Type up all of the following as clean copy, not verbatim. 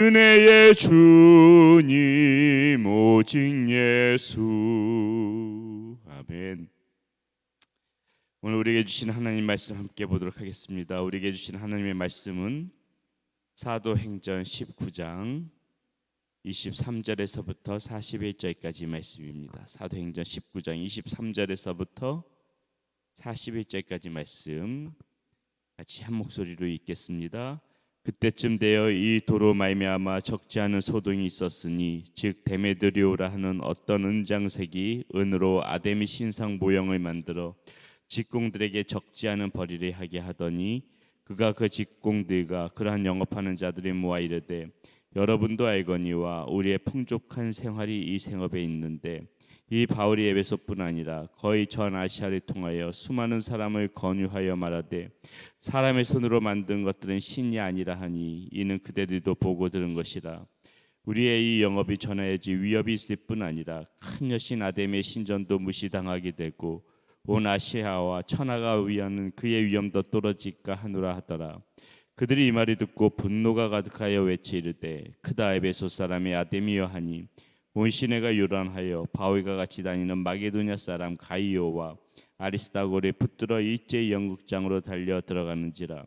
은혜의 주님 오직 예수. 아멘. 오늘 우리에게 주신 하나님 말씀 함께 보도록 하겠습니다. 우리에게 주신 하나님의 말씀은 사도행전 19장 23절에서부터 41절까지 말씀입니다. 사도행전 19장 23절에서부터 41절까지 말씀 같이 한 목소리로 읽겠습니다. 그때쯤 되어 이 도로 말미암아 적지 않은 소동이 있었으니 즉 데메드리오라 하는 어떤 은장색이 은으로 아데미 신상 모형을 만들어 직공들에게 적지 않은 벌이를 하게 하더니 그가 그 직공들과 그러한 영업하는 자들이 모아 이르되 여러분도 알거니와 우리의 풍족한 생활이 이 생업에 있는데 이 바울이 에베소뿐 아니라 거의 전 아시아를 통하여 수많은 사람을 권유하여 말하되 사람의 손으로 만든 것들은 신이 아니라 하니 이는 그대들도 보고 들은 것이라. 우리의 이 영업이 전하여지 위협이 있을 뿐 아니라 큰 여신 아데미의 신전도 무시당하게 되고 온 아시아와 천하가 위하는 그의 위엄도 떨어질까 하노라 하더라. 그들이 이 말을 듣고 분노가 가득하여 외치 이르되 크다 에베소 사람의 아데미여 하니 온 시내가 요란하여 바울과 같이 다니는 마게도냐 사람 가이오와 아리스다고를 붙들어 일제히 연극장으로 달려 들어가는지라.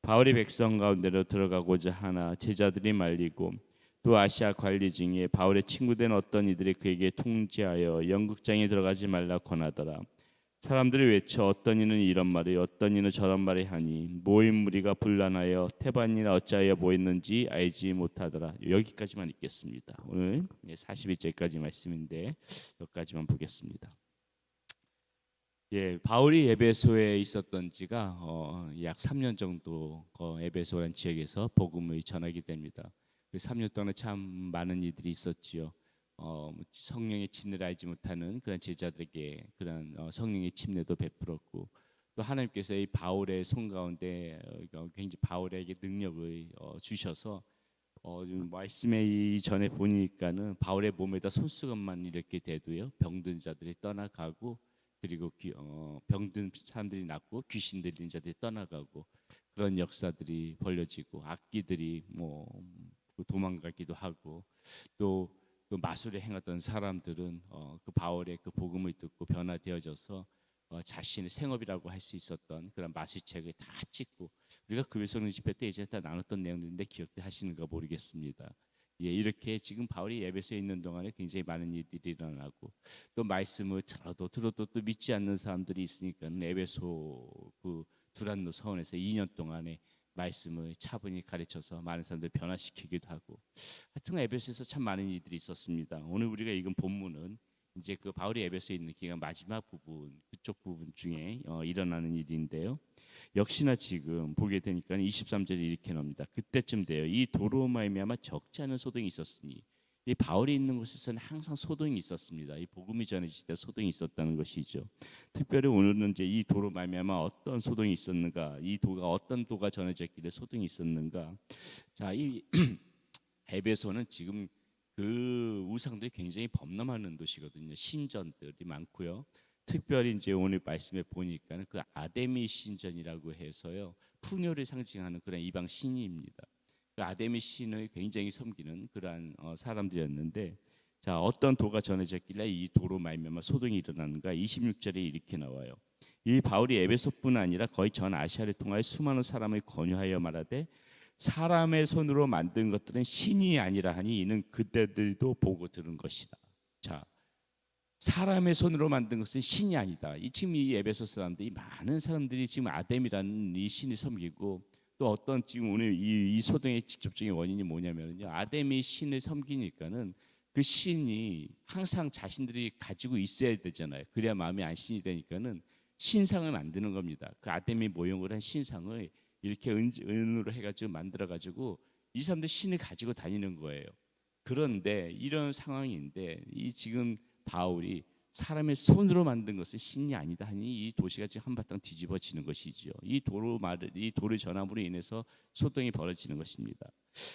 바울이 백성 가운데로 들어가고자 하나 제자들이 말리고 또 아시아 관리 중에 바울의 친구된 어떤 이들이 그에게 통지하여 연극장에 들어가지 말라 권하더라. 사람들이 외쳐 어떤 이는 이런 말을 어떤 이는 저런 말을 하니 모인 무리가 분란하여 태반이나 어찌하여 모였는지 알지 못하더라. 여기까지만 읽겠습니다. 오늘 41절까지 말씀인데 여기까지만 보겠습니다. 바울이 에베소에 있었던 지가 약 3년 정도 에베소라는 지역에서 복음을 전하게 됩니다. 그 3년 동안에 참 많은 일들이 있었지요. 성령의 침례를 알지 못하는 그런 제자들에게 그런 성령의 침례도 베풀었고 또 하나님께서 이 바울의 손 가운데 굉장히 바울에게 능력을 주셔서 말씀에 이전에 보니까는 바울의 몸에다 손수건만 이렇게 대도요 병든 자들이 떠나가고 그리고 병든 사람들이 낫고 귀신 들린 자들이 떠나가고 그런 역사들이 벌어지고 악기들이 도망가기도 하고 또 그 마술에 행했던 사람들은 그 바울의 그 복음을 듣고 변화되어져서 자신의 생업이라고 할 수 있었던 그런 마술책을 다 찍고 우리가 그 외성능 집회 때 이제 다 나눴던 내용들인데 기억하시는가 모르겠습니다. 이렇게 지금 바울이 에베소에 있는 동안에 굉장히 많은 일들이 일어나고 또 말씀을 들어도 또 믿지 않는 사람들이 있으니까 에베소 그 두란노 서원에서 2년 동안에 말씀을 차분히 가르쳐서 많은 사람들을 변화시키기도 하고 하여튼 에베소에서 참 많은 일들이 있었습니다. 오늘 우리가 읽은 본문은 이제 그 바울이 에베소에 있는 기간 마지막 부분 그쪽 부분 중에 일어나는 일인데요. 역시나 지금 보게 되니까 23절에 이렇게 나옵니다. 그때쯤 되어 이 도로 말미암아 적지 않은 소동이 있었으니 이 바울이 있는 곳에서는 항상 소동이 있었습니다. 이 복음이 전해질 때 소동이 있었다는 것이죠. 특별히 오늘은 이제 이 도로 말미암아 어떤 소동이 있었는가, 이 도가 어떤 도가 전해졌길래 소동이 있었는가. 자, 이 에베소는 지금 그 우상들이 굉장히 범람하는 도시거든요. 신전들이 많고요. 특별히 이제 오늘 말씀에 보니까는 그 아데미 신전이라고 해서요 풍요를 상징하는 그런 이방 신입니다. 그 아데미 신을 굉장히 섬기는 그러한 사람들이었는데 자 어떤 도가 전해졌길래 이 도로 말미암아 소동이 일어나는가. 26절에 이렇게 나와요. 이 바울이 에베소뿐 아니라 거의 전 아시아를 통하여 수많은 사람을 권유하여 말하되 사람의 손으로 만든 것들은 신이 아니라 하니 이는 그대들도 보고 들은 것이다. 자, 사람의 손으로 만든 것은 신이 아니다. 지금 이 에베소 사람들이 많은 사람들이 지금 아뎀이라는 이 신을 섬기고 또 어떤 지금 오늘 이 소동의 직접적인 원인이 뭐냐면요. 아뎀이 신을 섬기니까는 그 신이 항상 자신들이 가지고 있어야 되잖아요. 그래야 마음이 안심이 되니까는 신상을 만드는 겁니다. 그 아뎀이 모형으로 한 신상을 이렇게 은으로 해가지고 만들어가지고 이 사람들 신을 가지고 다니는 거예요. 그런데 이런 상황인데 이 지금 바울이 사람의 손으로 만든 것은 신이 아니다 하니 이 도시가 지금 한바탕 뒤집어지는 것이지요. 이 도를 전함으로 인해서 소동이 벌어지는 것입니다.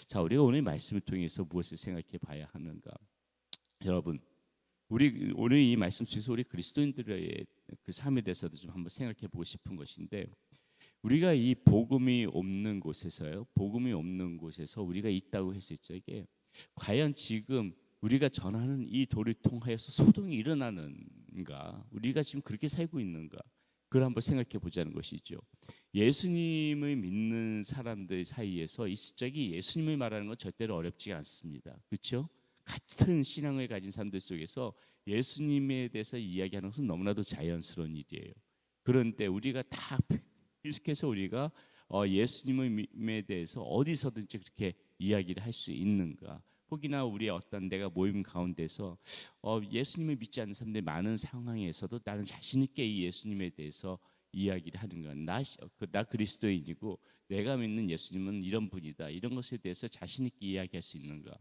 자, 우리가 오늘 말씀을 통해서 무엇을 생각해 봐야 하는가? 여러분, 우리 오늘 이 말씀 속에서 우리 그리스도인들의 그 삶에 대해서도 좀 한번 생각해 보고 싶은 것인데 우리가 이 복음이 없는 곳에서요. 복음이 없는 곳에서 우리가 있다고 했었죠. 이게 과연 지금 우리가 전하는 이 도를 통하여서 소동이 일어나는가? 우리가 지금 그렇게 살고 있는가? 그걸 한번 생각해 보자는 것이죠. 예수님을 믿는 사람들 사이에서 이적이 예수님을 말하는 건 절대로 어렵지 않습니다. 그렇죠? 같은 신앙을 가진 사람들 속에서 예수님에 대해서 이야기하는 것은 너무나도 자연스러운 일이에요. 그런데 우리가 다 이렇게 해서 우리가 예수님에 대해서 어디서든지 그렇게 이야기를 할 수 있는가? 혹이나 우리의 어떤 내가 모임 가운데서 예수님을 믿지 않는 사람들이 많은 상황에서도 나는 자신 있게 이 예수님에 대해서 이야기를 하는 건 나 그리스도인이고 내가 믿는 예수님은 이런 분이다. 이런 것에 대해서 자신 있게 이야기할 수 있는가?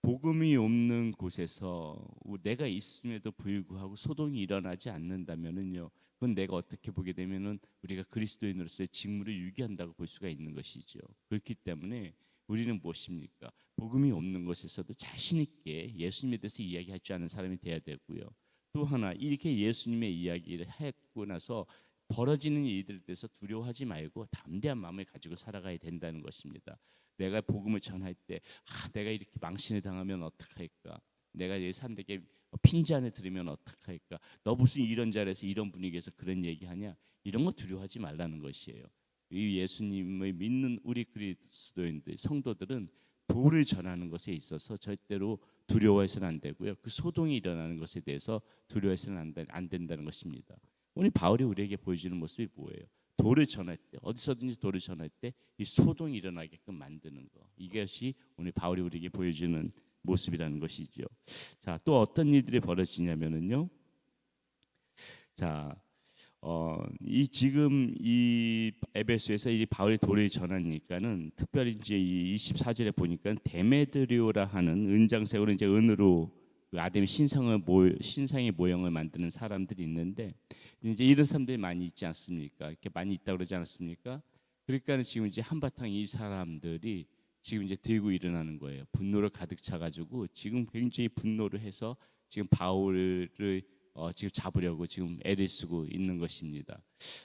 복음이 없는 곳에서 내가 있음에도 불구하고 소동이 일어나지 않는다면은요, 그건 내가 어떻게 보게 되면은 우리가 그리스도인으로서의 직무를 유기한다고 볼 수가 있는 것이죠. 그렇기 때문에 우리는 무엇입니까? 복음이 없는 곳에서도 자신 있게 예수님에 대해서 이야기할 줄 아는 사람이 돼야 되고요. 또 하나 이렇게 예수님의 이야기를 했고 나서 벌어지는 일들에 대해서 두려워하지 말고 담대한 마음을 가지고 살아가야 된다는 것입니다. 내가 복음을 전할 때 내가 이렇게 망신을 당하면 어떡할까? 내가 이 사람들에게 핀잔을 들으면 어떡할까? 너 무슨 이런 자리에서 이런 분위기에서 그런 얘기하냐? 이런 거 두려워하지 말라는 것이에요. 이 예수님을 믿는 우리 그리스도인들 성도들은 도를 전하는 것에 있어서 절대로 두려워해서는 안 되고요. 그 소동이 일어나는 것에 대해서 두려워해서는 안 된다는 것입니다. 오늘 바울이 우리에게 보여주는 모습이 뭐예요? 도를 전할 때 어디서든지 도를 전할 때 이 소동이 일어나게끔 만드는 거, 이것이 오늘 바울이 우리에게 보여주는 모습이라는 것이죠. 자, 또 어떤 일들이 벌어지냐면은요. 자, 이 지금 이 에베소에서 이 바울이 도를 전하니까는 특별히 이제 이 24절에 보니까 데메드리오라 하는 은장색으로 이제 은으로 그 아담의 신상의 모형을 만드는 사람들이 있는데 이제 이런 사람들이 많이 있지 않습니까? 이렇게 많이 있다 그러지 않았습니까? 그러니까 지금 이제 한바탕 이 사람들이 지금 이제 들고 일어나는 거예요. 분노를 가득 차가지고 지금 굉장히 분노를 해서 지금 바울을 지금 잡으려고 지금 애를 쓰고 있는 것입니다.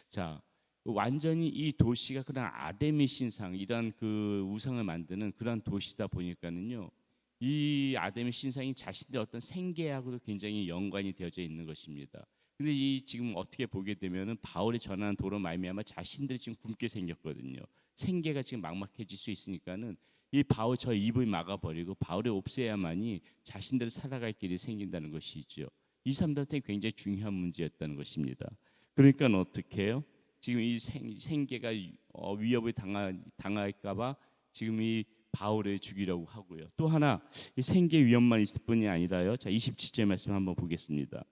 자, 완전히 이 도시가 그냥 아데미 신상 이런 그 우상을 만드는 그런 도시다 보니까는요. 이 아데미 신상이 자신의 어떤 생계하고도 굉장히 연관이 되어져 있는 것입니다. 근데 이 지금 어떻게 보게 되면은 바울이 전하는 도로 말미암아 자신들이 지금 굶게 생겼거든요. 생계가 지금 막막해질 수 있으니까는 이 바울 저 입을 막아버리고 바울을 없애야만이 자신들이 살아갈 길이 생긴다는 것이죠. 이 사람들한테 굉장히 중요한 문제였다는 것입니다. 그러니까 어떻게 해요? 지금 이 생계가 위협을 당할까봐 지금 이 바울을 죽이려고 하고요. 또 하나 이 생계 위험만 있을 뿐이 아니라요. 자, 27절 말씀 한번 보겠습니다.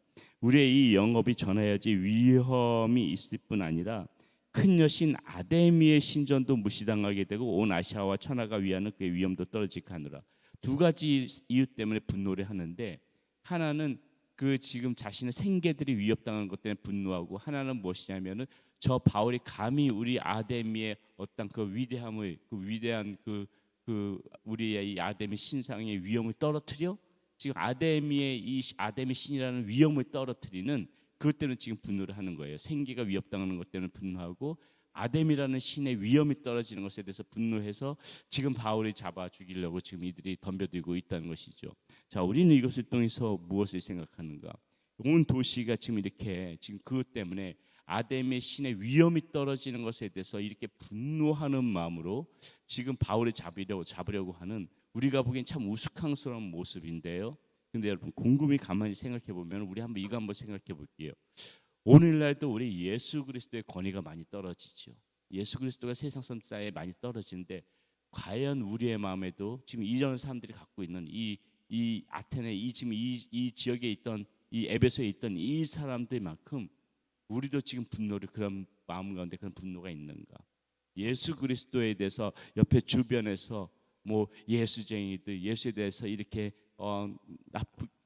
우리의 이 영업이 전하여지 위험이 있을 뿐 아니라 큰 여신 아데미의 신전도 무시당하게 되고 온 아시아와 천하가 위하는 그의 위험도 떨어지게 하느라. 두 가지 이유 때문에 분노를 하는데 하나는 그 지금 자신의 생계들이 위협당하는 것 때문에 분노하고 하나는 무엇이냐면은 저 바울이 감히 우리 아데미의 어떤 그 위대함을 그 위대한 그 우리의 이 아데미 신상의 위험을 떨어뜨려 지금 아데미의 이 아데미 신이라는 위험을 떨어뜨리는 그것 때문에 지금 분노를 하는 거예요. 생계가 위협당하는 것 때문에 분노하고 아데미라는 신의 위험이 떨어지는 것에 대해서 분노해서 지금 바울을 잡아 죽이려고 지금 이들이 덤벼들고 있다는 것이죠. 자, 우리는 이것을 통해서 무엇을 생각하는가? 온 도시가 지금 이렇게 지금 그것 때문에 아담의 신의 위험이 떨어지는 것에 대해서 이렇게 분노하는 마음으로 지금 바울을 잡으려고 하는 우리가 보기엔 참 우스꽝스러운 모습인데요. 근데 여러분 곰곰이 가만히 생각해 보면 우리 한번 이거 한번 생각해 볼게요. 오늘날도 우리 예수 그리스도의 권위가 많이 떨어지죠. 예수 그리스도가 세상 사람에 많이 떨어지는데 과연 우리의 마음에도 지금 이런 사람들이 갖고 있는 이 아테네 지금 이 지역에 있던 이 에베소에 있던 이 사람들만큼 우리도 지금 그런 마음 가운데 그런 분노가 있는가? 예수 그리스도에 대해서 옆에 주변에서 뭐 예수쟁이들 예수에 대해서 이렇게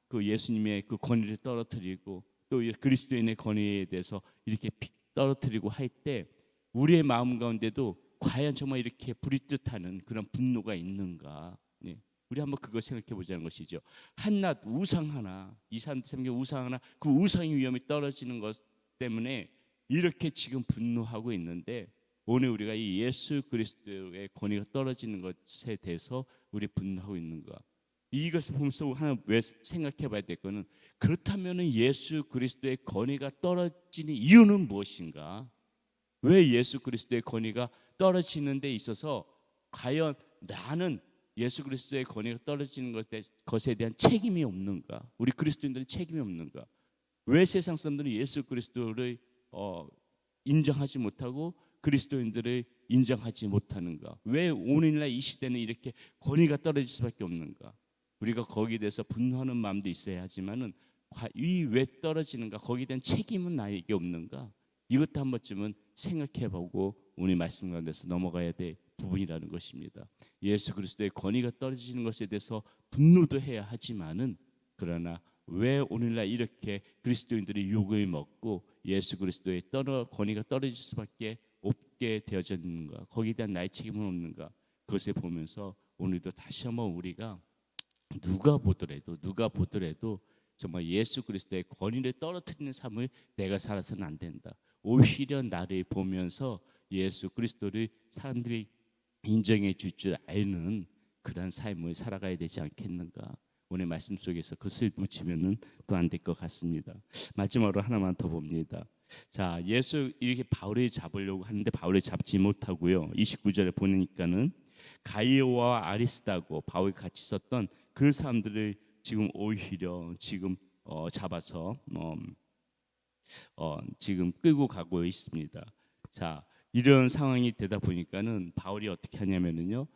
그 예수님의 그 권위를 떨어뜨리고 또 그리스도인의 권위에 대해서 이렇게 떨어뜨리고 할 때 우리의 마음 가운데도 과연 정말 이렇게 부릿듯하는 그런 분노가 있는가? 네. 우리 한번 그거 생각해 보자는 것이죠. 한낱 우상 하나, 이 사람들 생겨 우상 하나, 그 우상의 위험이 떨어지는 것 때문에 이렇게 지금 분노하고 있는데 오늘 우리가 이 예수 그리스도의 권위가 떨어지는 것에 대해서 우리 분노하고 있는가? 이것을 보면서 하나 왜 생각해봐야 될 거는, 그렇다면은 예수 그리스도의 권위가 떨어지는 이유는 무엇인가? 왜 예수 그리스도의 권위가 떨어지는 데 있어서 과연 나는 예수 그리스도의 권위가 떨어지는 것에 대한 책임이 없는가? 우리 그리스도인들은 책임이 없는가? 왜 세상 사람들은 예수 그리스도를 인정하지 못하고 그리스도인들을 인정하지 못하는가? 왜 오늘날 이 시대는 이렇게 권위가 떨어질 수밖에 없는가? 우리가 거기에 대해서 분노하는 마음도 있어야 하지만은 이 왜 떨어지는가? 거기에 대한 책임은 나에게 없는가? 이것도 한 번쯤은 생각해보고 우리 말씀 가운데서 넘어가야 될 부분이라는 것입니다. 예수 그리스도의 권위가 떨어지는 것에 대해서 분노도 해야 하지만은, 그러나 왜 오늘날 이렇게 그리스도인들이 욕을 먹고 예수 그리스도의 권위가 떨어질 수밖에 없게 되어져 있는가? 거기에 대한 나의 책임은 없는가? 그것을 보면서 오늘도 다시 한번 우리가 누가 보더라도 정말 예수 그리스도의 권위를 떨어뜨리는 삶을 내가 살아서는 안 된다. 오히려 나를 보면서 예수 그리스도를 사람들이 인정해 줄 줄 아는 그런 삶을 살아가야 되지 않겠는가? 오늘 말씀 속에서 그것을 놓치면은 또 안 될 것 같습니다. 마지막으로 하나만 더 봅니다. 자, 예수 이렇게 바울을 잡으려고 하는데 바울을 잡지 못하고요. 29절에 보니까는 가이오와 아리스다고 바울이 같이 있었던 그 사람들을 지금 오히려 지금 잡아서 지금 끌고 가고 있습니다. 자, 이런 상황이 되다 보니까는 바울이 어떻게 하냐면은요,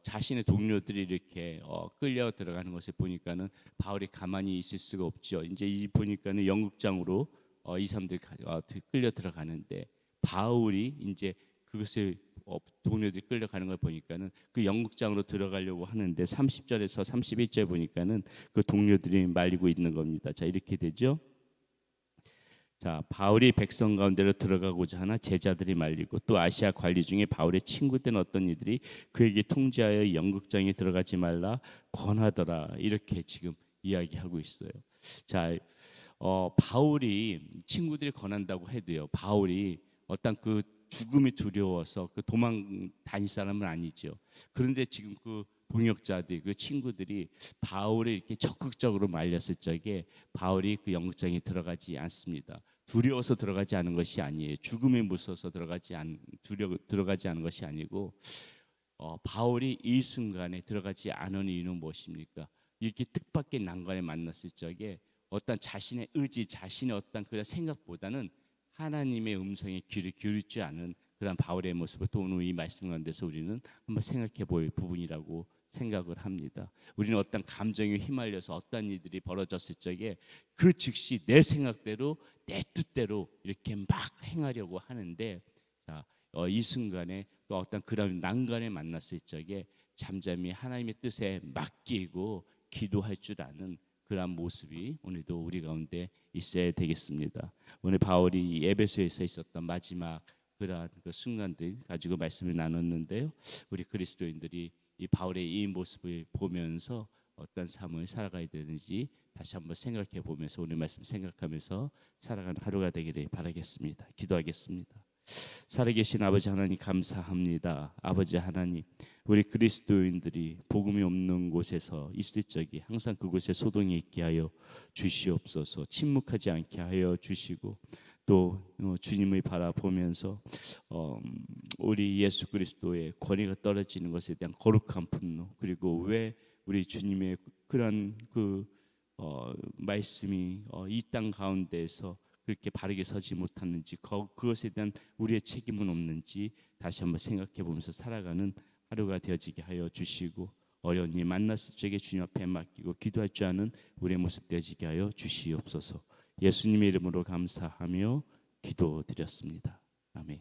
자신의 동료들이 이렇게 끌려 들어가는 것을 보니까는 바울이 가만히 있을 수가 없죠. 이제 이 보니까는 영국장으로 이 사람들 끌려 들어가는데, 바울이 이제 그것을 동료들이 끌려가는 걸 보니까는 그 영국장으로 들어가려고 하는데 30절에서 31절 보니까는 그 동료들이 말리고 있는 겁니다. 자, 이렇게 되죠. 자, 바울이 백성 가운데로 들어가고자 하나 제자들이 말리고, 또 아시아 관리 중에 바울의 친구 된 어떤 이들이 그에게 통지하여 영국장에 들어가지 말라 권하더라. 이렇게 지금 이야기하고 있어요. 자, 바울이 친구들이 권한다고 해도요, 바울이 어떤 그 죽음이 두려워서 그 도망 다닐 사람은 아니죠. 그런데 지금 그 동역자들, 그 친구들이 바울을 이렇게 적극적으로 말렸을 적에 바울이 그 영국장에 들어가지 않습니다. 두려워서 들어가지 않은 것이 아니에요. 죽음이 무서워서 들어가지 않은 것이 아니고, 바울이 이 순간에 들어가지 않은 이유는 무엇입니까? 이렇게 뜻밖의 난관에 만났을 적에 어떤 자신의 의지, 자신의 어떤 그런 생각보다는 하나님의 음성에 귀를 기울이지 않은 그런 바울의 모습을 또 오늘 이 말씀 가운데서 우리는 한번 생각해 볼 부분이라고 생각을 합니다. 우리는 어떤 감정에 휘말려서 어떤 일들이 벌어졌을 적에 그 즉시 내 생각대로 내 뜻대로 이렇게 막 행하려고 하는데, 자, 이 순간에 또 어떤 그런 난관에 만났을 적에 잠잠히 하나님의 뜻에 맡기고 기도할 줄 아는 그러한 모습이 오늘도 우리 가운데 있어야 되겠습니다. 오늘 바울이 에베소에서 있었던 마지막 그러한 그 순간들 가지고 말씀을 나눴는데요. 우리 그리스도인들이 이 바울의 이 모습을 보면서 어떤 삶을 살아가야 되는지 다시 한번 생각해 보면서 오늘 말씀 생각하면서 살아가는 하루가 되기를 바라겠습니다. 기도하겠습니다. 살아계신 아버지 하나님 감사합니다. 아버지 하나님, 우리 그리스도인들이 복음이 없는 곳에서 있을 적에 항상 그곳에 소동이 있게 하여 주시옵소서. 침묵하지 않게 하여 주시고, 또 주님을 바라보면서 우리 예수 그리스도의 권위가 떨어지는 것에 대한 거룩한 분노, 그리고 왜 우리 주님의 그런 그 말씀이 이 땅 가운데에서 그렇게 바르게 서지 못하는지, 그것에 대한 우리의 책임은 없는지 다시 한번 생각해 보면서 살아가는 하루가 되어지게 하여 주시고, 어려운 일 만났을 적에 주님 앞에 맡기고 기도할 줄 아는 우리의 모습 되어지게 하여 주시옵소서. 예수님의 이름으로 감사하며 기도드렸습니다. 아멘.